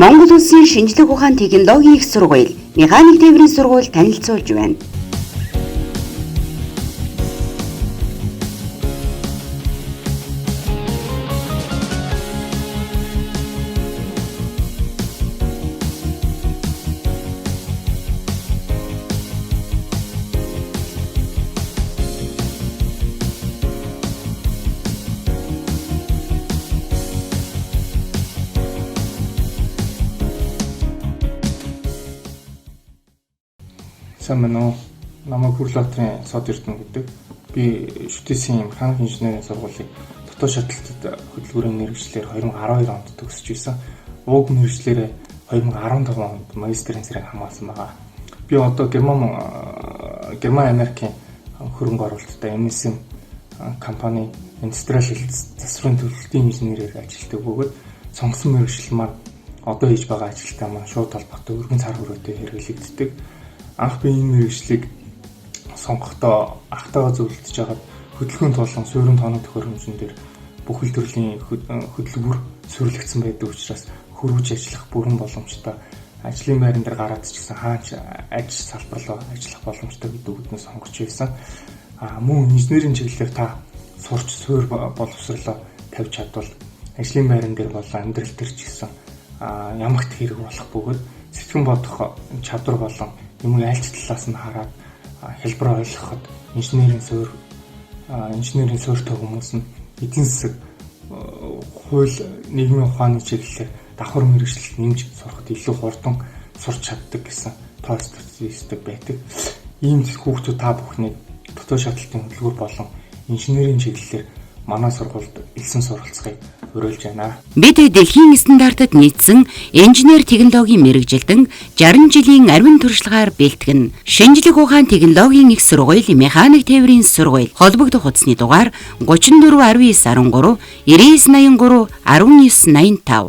Монгол Улсын шинжлэх ухаан технологийн их сургууль, механик тээврийн сургууль танилцуулж байна. Сайн байна уу? Намайг Хүрлбаатарын Сод Эрдэнэ гэдэг. Би шүтээсийн механик инженерийн сургуулийн дотоод шатлалтад хөдөлгүүрийн мэргэжлэр 2012 онд төгсөж байсан. Уг мэргэжлэрээ 2015 онд магистрийн зэрэг хамгаалсан байгаа. Би одоо Герман Америкийн хөрөнгө оруулалттай MSM компани индустриал засварын төлөвлөлтийн инженерээр ажилладаг бөгөөд сонгосон мэргэжил маань одоо хийж байгаа ажилтай маань шууд холбоотой өргөн цар хүрээтэй хэрэглэгддэг. Анх би энэ мэргэжлийг сонгохдоо ахтайгаа зөвлөдөж хагаад хөдөлгөөнд болон суурин тооны төхөөрөмжн дээр бүхэл төрлийн хөдөлгүүр суурилагдсан байдаг учраас хөрвж ажиллах бүрэн боломжтой. Ажлын байран дээр гараад ч гэсэн хаач ажил салбарлуу ажиллах боломжтой гэдэг үгнээс сонгож байсан. Мөн инженерийн чиглэлээр та сурч суур боловсрлоо тавьж чадвал ажлын байран дээр болон амьдрал дээр ч гэсэн ямагт хэрэг болох бөгөөд сэтгэн бодох чадвар болон юм айлч талаас нь хараад хэлбэр ойлгоход инженерийн суурьтай хүмүүс нь эдийн засаг хууль нийгмийн ухааны чиглэлээр давхар мэргэжилт нэмж сурахад илүү хурдан сурч чаддаг гэсэн тоо статистик байдаг. Ийм хүүхдүүд та бүхний дотоод шатлалтын хөдөлгүүр болон инженерийн чиглэлээр манай сургуульд элсэн суралцахыг уриалж байна. Бид дэлхийн стандартад нийцсэн инженер технологийн мэргэжилтэн 60 жилийн арвин туршлагаар бэлтгэн шинжлэх ухаан технологийн их сургууль, механик тээврийн сургууль холбогдох утасны дугаар 34 19 13 99 83 19 85.